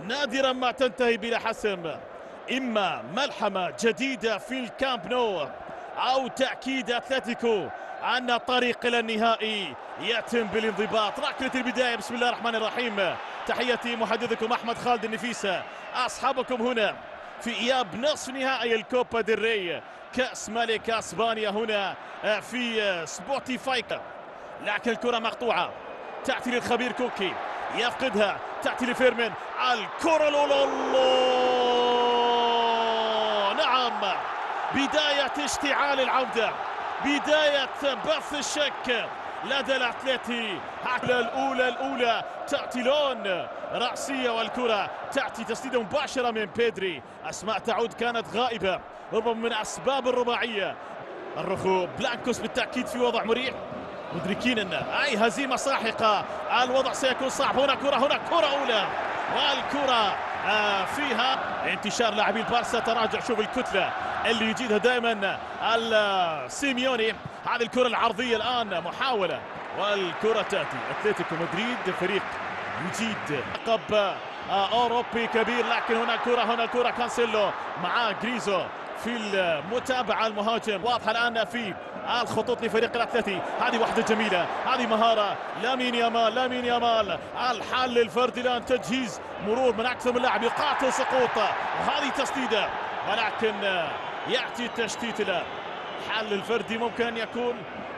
نادرا ما تنتهي بلا حسم، إما ملحمة جديدة في الكامب نو أو تأكيد أتلتيكو أن الطريق إلى النهائي يتم بالانضباط. ركلة البداية، بسم الله الرحمن الرحيم. تحياتي محدثكم أحمد خالد النفيسة، أصحابكم هنا في إياب نصف نهائي الكوبا ديل ري، كأس ملك أسبانيا هنا في سبوتيفاي. لكن الكرة مقطوعة، تأتي للخبير كوكي، يفقدها، تأتي لفيرمين، الكرة نعم، بداية اشتعال العودة، بداية بث الشك لدى الأتلتي. الأولى تأتي لون رأسية، والكرة تأتي تسديدة مباشرة من بيدري. أسماء تعود كانت غائبة ربما من أسباب الرباعية. الرخو بلانكوس بالتأكيد في وضع مريح، مدركين أن أي هزيمة ساحقة الوضع سيكون صعب. هنا كرة أولى، والكرة فيها انتشار لاعبي البارسا، تراجع. شوف الكتلة اللي يجيدها دائما السيميوني. هذه الكرة العرضية الآن محاولة، والكرة تأتي. أتلتيكو مدريد فريق يجيد لقب أوروبي كبير، لكن هنا كرة كانسيلو مع جريزو في المتابعة. المهاجم واضحة الآن في الخطوط لفريق الأتلتي. هذه واحدة جميلة، هذه مهارة. لامين يامال الحل الفردي الآن، تجهيز مرور من أكثر من لاعب، يقاتل سقوط، وهذه تسديدة، ولكن يأتي التشتيت الآن. الحل الفردي ممكن أن يكون،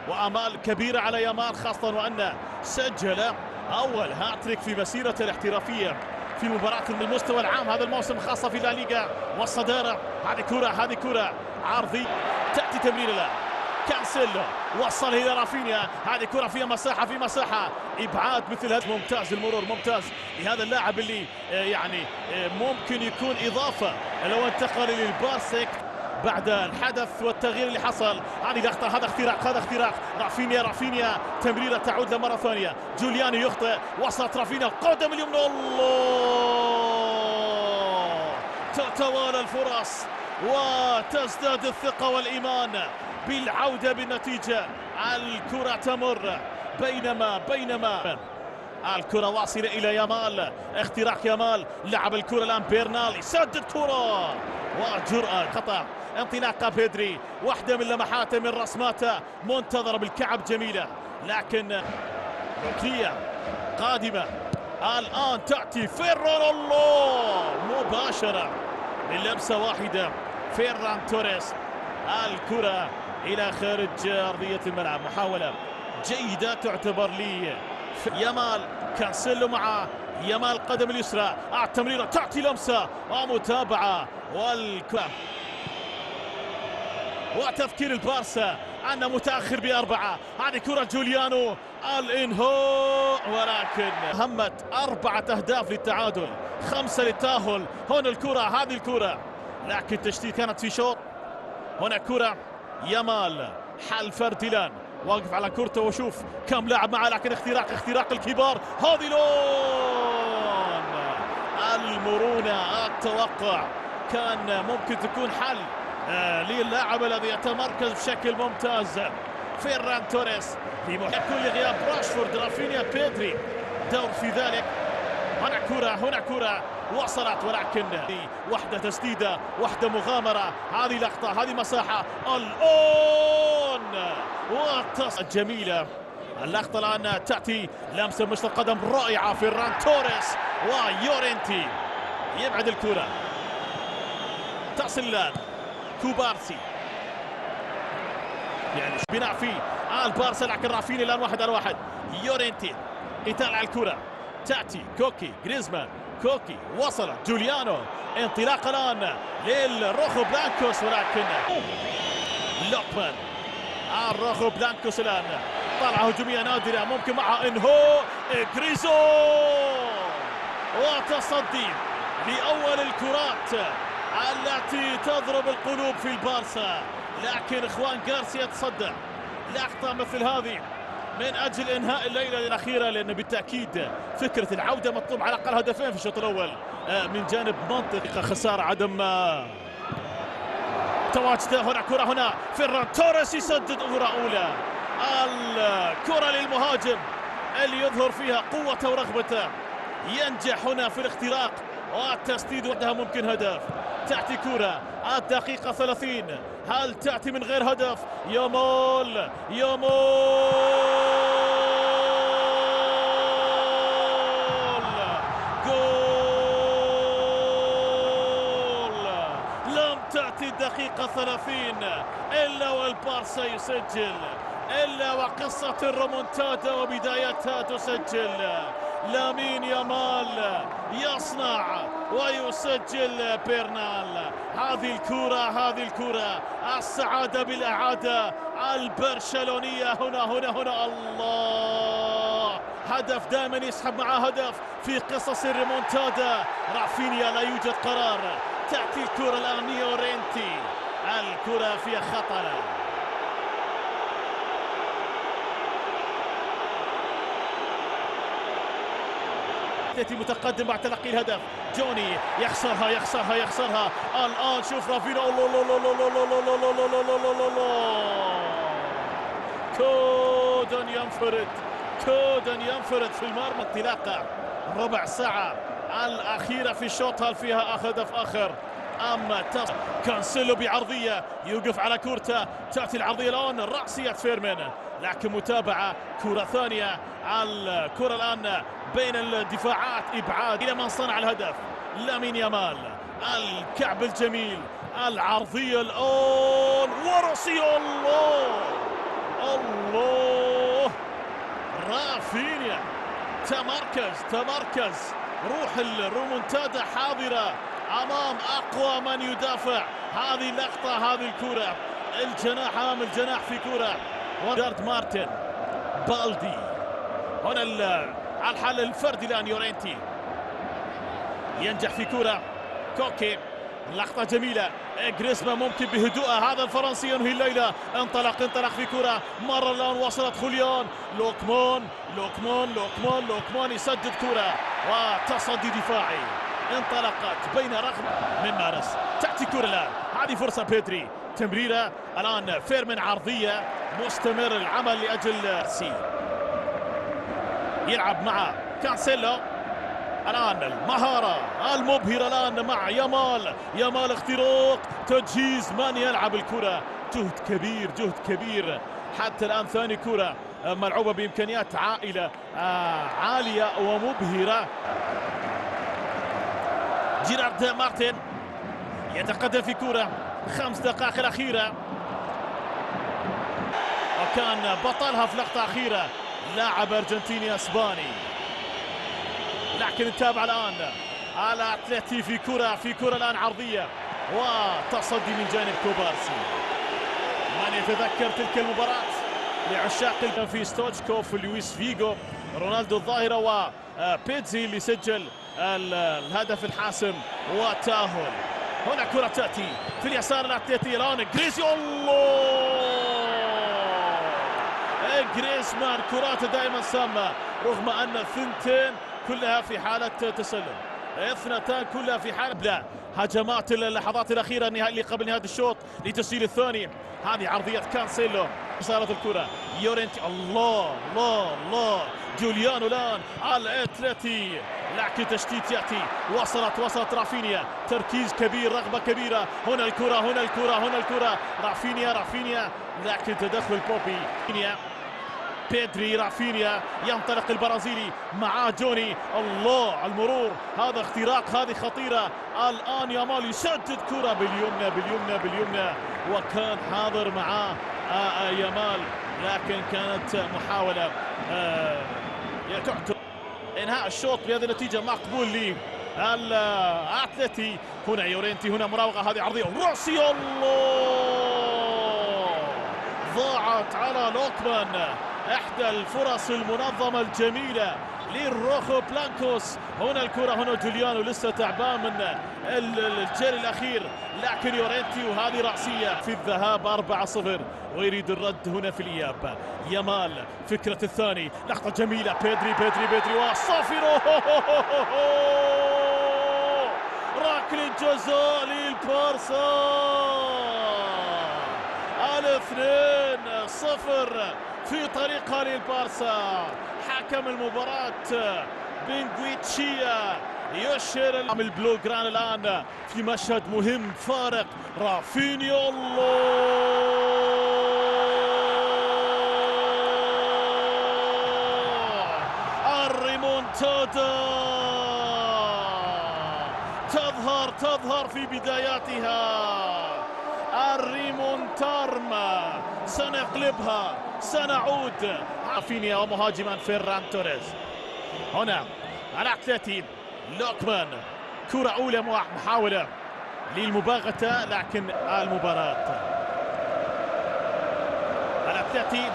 وآمال كبيرة على يامال، خاصة وأن سجل أول هاتريك في مسيرته الاحترافية في مباراة من المستوى العام هذا الموسم، خاصة في لا ليغا والصدارة. هذه كرة عرضية، تأتي تمرير الآن، كانسيلو وصل إلى رافينيا. هذه كرة فيها مساحة، إبعاد مثل هذا ممتاز، المرور ممتاز لهذا اللاعب اللي يعني ممكن يكون إضافة لو انتقل للبارسا بعد الحدث والتغيير اللي حصل. هذه لقطة، هذا اختراق رافينيا، تمريرة تعود له مرة ثانية. جوليانو يخطئ، وصلت رافينيا القدم اليمنى، الله، تتوالى الفرص وتزداد الثقة والإيمان بالعودة بالنتيجة. الكرة تمر بينما الكرة واصلة إلى يامال، اختراق يامال، لعب الكرة الآن بيرنال، يسدد كرة وجرأة، خطأ، انطلاقة بيدري، واحدة من لمحاته من رسماته، منتظرة بالكعب، جميلة، لكن ركنية قادمة الآن تأتي. فيران، الله، مباشرة من لمسة واحدة. فيران توريس، الكرة إلى خارج أرضية الملعب، محاولة جيدة تعتبر لي يامال. كانسيلو مع يامال القدم اليسرى، التمريرة تأتي لمسة ومتابعة، والكرة وتفكير البارسا أنه متأخر ب4. هذه كرة جوليانو، الإنهاء، ولكن همت 4 أهداف للتعادل، 5 للتأهل. هنا هذه الكرة، لكن تشتيت كانت في شوط. هنا كرة يامال، حل فردي الآن، واقف على كورته وشوف كم لاعب معه، لكن اختراق الكبار. هذه لون المرونة، التوقع كان ممكن تكون حل للاعب الذي يتمركز بشكل ممتاز. فيران توريس في كل غياب راشفورد، رافينيا، بيدري دور في ذلك. هنا كرة وصلت، ولكن واحدة تسديدة، واحدة مغامرة، هذه لقطة، هذه مساحة، الأون جميلة. اللقطة الآن تأتي لمسة مشط القدم رائعة، فيران توريس ويورينتي يبعد الكرة، تصل الآن كوبارسي، يعني بناء في البارسا، لكن رافيني الآن 1 على 1. يورينتي يطلع الكرة، تأتي كوكي، جريزمان، كوكي وصلت، جوليانو، انطلاق الآن للروخو بلانكوس، ولكن لوكمان، الروخو بلانكوس الآن طلعة هجومية نادرة، ممكن معها انهاء. جريزو وتصدي لأول الكرات التي تضرب القلوب في البارسا، لكن اخوان غارسيا تصدى لقطة مثل هذه من أجل إنهاء الليلة الأخيرة، لأن بالتأكيد فكرة العودة مطلوب على الأقل هدفين في الشوط الأول من جانب منطقة. خسارة عدم تواجده. هنا فيران توريس يسدد كرة أولى، الكرة للمهاجم اللي يظهر فيها قوته ورغبته، ينجح هنا في الاختراق والتسديد وحدها ممكن هدف. تأتي كرة الدقيقة 30، هل تأتي من غير هدف؟ يامال جول. لم تأتي الدقيقة 30 إلا والبارسا يسجل، إلا وقصة الريمونتادا وبدايتها تسجل. لامين يامال يصنع ويسجل بيرنال. هذه الكرة السعادة بالإعادة البرشلونية. هنا الله، هدف دائما يسحب معه هدف في قصص الريمونتادا. رافينيا لا يوجد قرار، تأتي الكرة الآن يورينتي، الكرة فيها خطأ. اتلتي متقدم بعد تلقي الهدف. جوني يخسرها الآن. شوف رافينيا، كود ينفرد في المرمى. انطلاقة ربع ساعة الأخيرة في الشوط، هل فيها هدف آخر؟ أما كانسيلو بعرضية يوقف على كورتا، تأتي العرضية الآن رأسية فيرمين، لكن متابعة كرة ثانية. الكرة الآن بين الدفاعات، إبعاد إلى من صنع الهدف. لامين يامال، الكعب الجميل، العرضية الآن ورأسية. الله رافينيا تمركز. روح الرومونتادا حاضرة أمام أقوى من يدافع. هذه اللقطة، هذه الكرة، الجناح أمام الجناح في كرة. وجارد مارتن، بالدي، هنا الحل الفردي الآن. يورينتي ينجح في كرة. كوكي، لقطة جميلة. جريزمان ممكن بهدوءه، هذا الفرنسي ينهي الليلة. انطلق في كرة، مرة الآن وصلت خوليان. لوكمان يسدد كرة وتصدي دفاعي. انطلقت بين رغم من مارس. تأتي كرة الآن، هذه فرصة بيدري، تمريرة الآن فيرمين، عرضية مستمر العمل لأجل سي. يلعب مع كانسيلو الآن، المهارة المبهرة الآن مع يامال اختراق، تجهيز من يلعب الكرة. جهد كبير حتى الآن. ثاني كرة ملعوبة بإمكانيات عالية ومبهرة. جيرارد مارتن يتقدم في كرة، 5 دقائق الأخيرة، وكان بطلها في لقطة أخيرة لاعب أرجنتيني أسباني. لكن نتابع الآن على أتلتي في كرة الآن عرضية وتصدي من جانب كوبارسي. من يتذكر تلك المباراة لعشاق في ستوتشكوف، لويس فيجو، رونالدو الظاهرة وبيتزي اللي سجل الهدف الحاسم وتأهل. هنا كرة تأتي في اليسار الأتلتي الآن. جريزمان كراته دائما سامة، رغم أن الثنتين كلها في حالة تسلل، 2 كلها في حالة لا. هجمات اللحظات الأخيرة اللي قبل نهاية الشوط لتسجيل الثاني. هذه عرضية كانسيلو، صارت الكرة يورينتي. الله جوليانو الآن على الأتلتي، لكن تشتيت يأتي. وصلت رافينيا، تركيز كبير، رغبة كبيرة. هنا الكرة رافينيا، لكن تدخل بوبي. بيدري، رافينيا، ينطلق البرازيلي مع جوني. الله المرور، هذا اختراق، هذه خطيرة. الآن يامال يسدد كرة باليمنى، وكان حاضر معاه يامال، لكن كانت محاولة تعتبر انهاء الشوط بهذه النتيجة مقبول لي الأتلتي. هنا يورينتي، هنا مراوغة، هذه عرضية رأسية. الله، ضاعت على لوكمان، احدى الفرص المنظمة الجميلة للروخو بلانكوس. هنا الكرة، هنا جوليانو لسه تعبان من الجري الأخير، لكن يورينتي، وهذه رأسية في الذهاب 4-0 ويريد الرد هنا في الإياب. يامال، فكرة الثاني، لقطة جميلة. بيدري وصافيرو، ركلة جزاء للبارسا. 2-0 في طريقها للبارسا. حكم المباراة بنغويتشيا يشير البلو جران الآن في مشهد مهم فارق. رافينيا الريمونتادا تظهر في بداياتها. الريمونتارما سنقلبها، سنعود. رافينيا ومهاجما فيران توريس. هنا الأتلتي لوكمان، كرة أولى محاولة للمباغتة، لكن المباراة الأتلتي.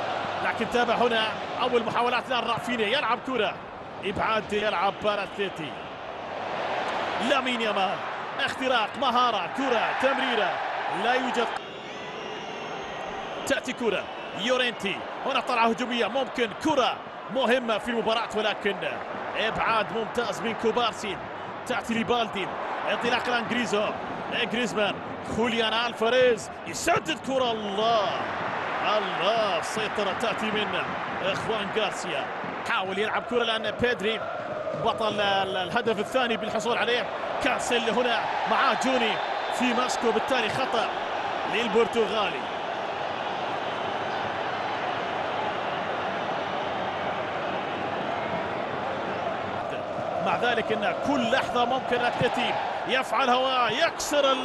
لكن تابع هنا أول محاولات الآن. رافينيا يلعب كرة إبعاد، يلعب الأتلتي. لامين يامال اختراق، مهارة، كرة، تمريرة، لا يوجد. تأتي كرة يورينتي، هنا طلعة هجومية، ممكن كرة مهمة في المباراة، ولكن إبعاد ممتاز من كوبارسي. تأتي لبالدي، انطلاق الآن غريزمان، خوليان ألفاريز يسدد كرة. الله السيطرة تأتي من إخوان غارسيا. حاول يلعب كرة الآن بيدري، بطل الهدف الثاني بالحصول عليه. كانسيلو هنا معاه جوني في ماسكو، بالتالي خطأ للبرتغالي. مع ذلك ان كل لحظة ممكن الأتلتي يفعلها ويكسر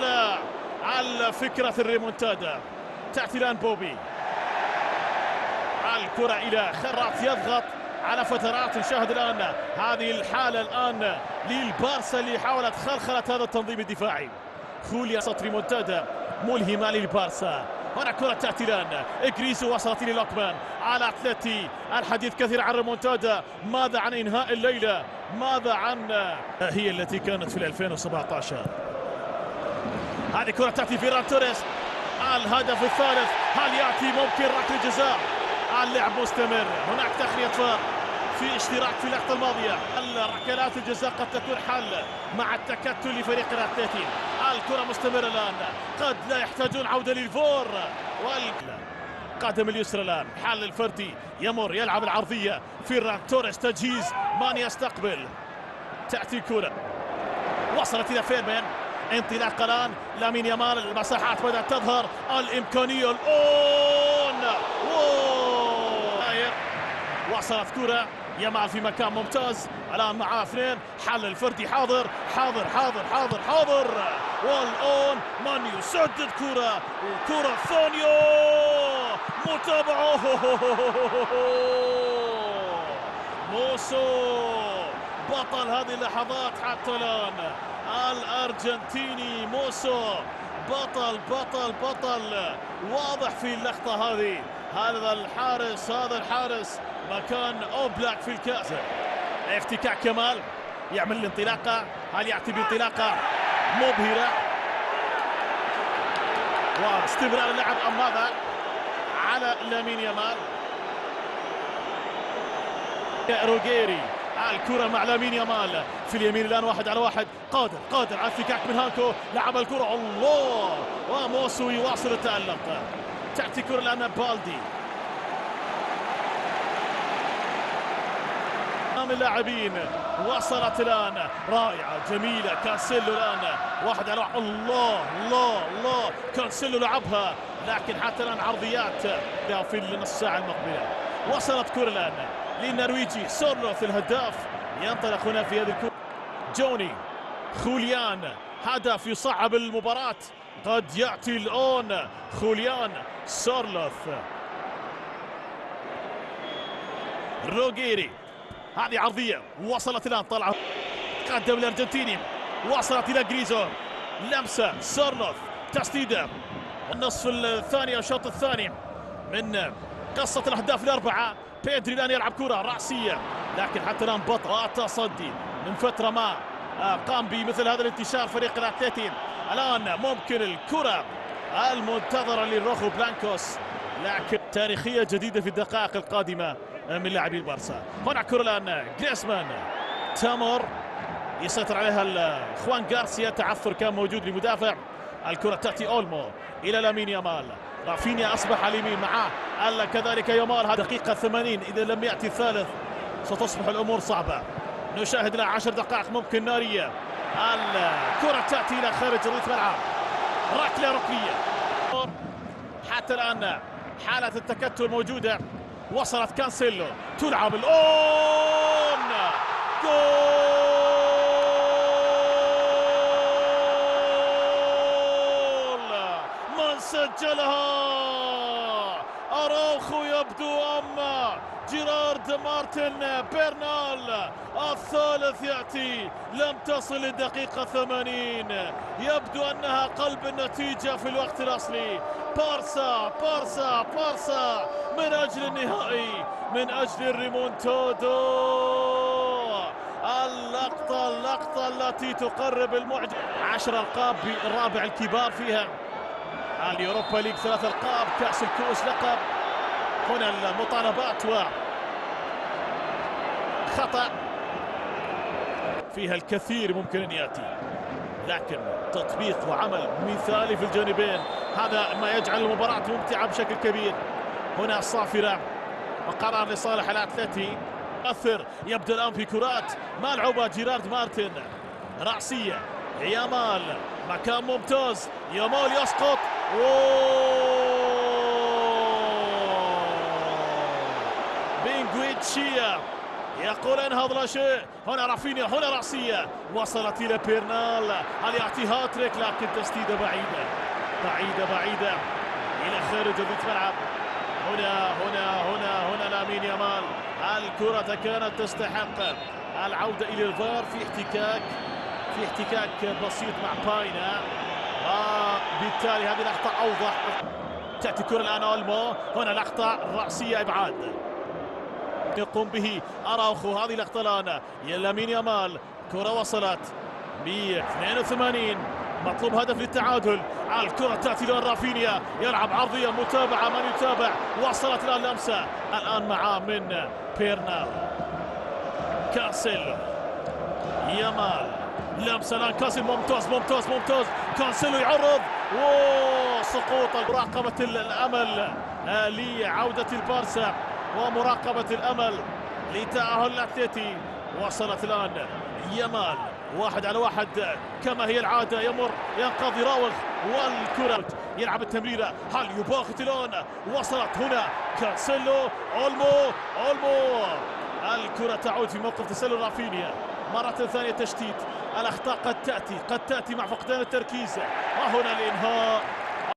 الفكرة الريمونتادا. تأتي الآن بوبي، الكرة إلى خراط، يضغط على فترات. نشاهد الآن هذه الحالة الآن للبارسا اللي حاولت خلخلة هذا التنظيم الدفاعي. خوليا سطري ريمونتادا ملهمة للبارسا. هنا كرة تأتي الآن، إجريسو وصلت إلى لوكمان على أتلتي. الحديث كثير عن ريمونتادا، ماذا عن إنهاء الليلة؟ ماذا عن هي التي كانت في 2017؟ هذه كرة تأتي فيران توريس، الهدف الثالث. هل يأتي؟ ممكن ركلة جزاء. اللعب مستمر، هناك تخلية فار في اشتراك في اللقطة الماضية. الركلات الجزاء قد تكون حل مع التكتل لفريق الأتلتي. الكرة مستمرة الآن، قد لا يحتاجون عودة للفور. قدم اليسرى الآن، حل الفردي، يمر يلعب العرضية. فيران توريس تجهيز، مان يستقبل. تأتي الكرة، وصلت إلى فيرمان، انطلاق الآن لامين يامال. المساحات بدأت تظهر، الإمكانية الآن. وصلت كرة يامال في مكان ممتاز، الآن معاه اثنين. حل الفردي، حاضر حاضر حاضر حاضر حاضر، والآن من يسدد كرة، وكرة ثانية متابعة. موسو بطل هذه اللحظات حتى الآن، الأرجنتيني موسو بطل بطل بطل، واضح في اللقطة هذه. هذا الحارس مكان أوبلاك في الكأس. افتكاك كمال، يعمل الانطلاقة، هل يأتي بانطلاقة مبهرة واستمرار اللعب أم ماذا على لامين يامال؟ روجيري، الكرة مع لامين يامال في اليمين الآن، 1 على 1. قادر على الفكاك من هانكو، لعب الكرة، الله، وموسو يواصل التألق. تأتي كرة الآن بالدي، من اللاعبين وصلت الآن، رائعة جميلة. كانسيلو الآن 1 على 1، الله كانسيلو لعبها، لكن حتى الآن عرضيات في النص ساعة المقبلة. وصلت كرة الآن للنرويجي سورلوث الهداف، ينطلق هنا في هذه الكرة. جوني، خوليان، هدف يصعب المباراة، قد يأتي الآن خوليان سورلوث. روجيري، هذه عرضية، وصلت الآن، طلعة، قدم الأرجنتيني، وصلت إلى غريزو، لمسة سورلوث، تسديدة. النصف الثاني أو الشوط الثاني من قصة الأهداف الأربعة. بيدري الآن يلعب كرة رأسية، لكن حتى الآن بطل تصدي من فترة ما قام بمثل هذا الانتشار فريق الأتلتي. الآن ممكن الكرة المنتظرة للروخو بلانكوس، لكن تاريخية جديدة في الدقائق القادمة من لاعبي البارسا. هنا كرة الآن غريزمان، تامر يسيطر عليها خوان غارسيا، تعثر كان موجود لمدافع. الكرة تأتي أولمو إلى لامين يامال، رافينيا أصبح على اليمين معاه كذلك يامال. دقيقة 80، إذا لم يأتي الثالث ستصبح الأمور صعبة. نشاهد لها 10 دقائق ممكن نارية. الكرة تأتي إلى خارج أرضية الملعب، ركلة ركنية. حتى الآن حالة التكتل موجودة. وصلت كانسيلو، تلعب الأون، جول! من سجلها؟ أراوخو يبدو أم جيرارد مارتن بيرنال. الثالث يأتي، لم تصل الدقيقة 80. يبدو أنها قلب النتيجة في الوقت الأصلي. بارسا بارسا بارسا من أجل النهائي، من أجل الريمونتادو. اللقطة التي تقرب المعجزة. 10 ألقاب بالرابع الكبار فيها. اليوروبا ليج 3 ألقاب، كأس الكؤوس لقب. هنا المطالبات خطأ فيها الكثير ممكن أن يأتي، لكن تطبيق وعمل مثالي في الجانبين، هذا ما يجعل المباراة ممتعة بشكل كبير. هنا الصافرة وقرار لصالح الأتلتي. أثر يبدأ الآن في كرات ملعوبة. جيرارد مارتن، رأسية، يامال، مكان ممتاز، يامال يسقط. بينغويتشيا يقول انهض لا شيء. هنا رافينيا، هنا رأسية وصلت إلى بيرنال. هل يأتي هاتريك؟ لكن تسديدة بعيدة بعيدة بعيدة إلى خارج أرضية الملعب. هنا لامين يامال. الكرة كانت تستحق العودة إلى الفار في احتكاك بسيط مع باينا، وبالتالي هذه لقطة أوضح. تأتي الكرة الآن أولمو، هنا لقطة رأسية إبعاد يقوم به أراوخو. هذه لقطة الآن لامين يامال، كرة وصلت ب 82، مطلوب هدف للتعادل. الكرة تأتي لان رافينيا، يلعب عرضية، متابعة، من يتابع، وصلت الآن لمسة الآن معاه من بيرنال. كانسيلو، يامال، لمسة الآن كانسيلو، ممتاز. كانسيلو يعرض، سقوط. مراقبة الأمل لعودة البارسا ومراقبة الأمل لتأهل الأتلتي. وصلت الآن يامال 1 على 1 كما هي العادة، ينقضي راوغ، والكرة يلعب التمريرة. هل يباغت الآن؟ وصلت هنا كانسيلو، أولمو. الكرة تعود في موقف تسلل رافينيا مرة ثانية. تشتيت، الأخطاء قد تأتي مع فقدان التركيز. وهنا الإنهاء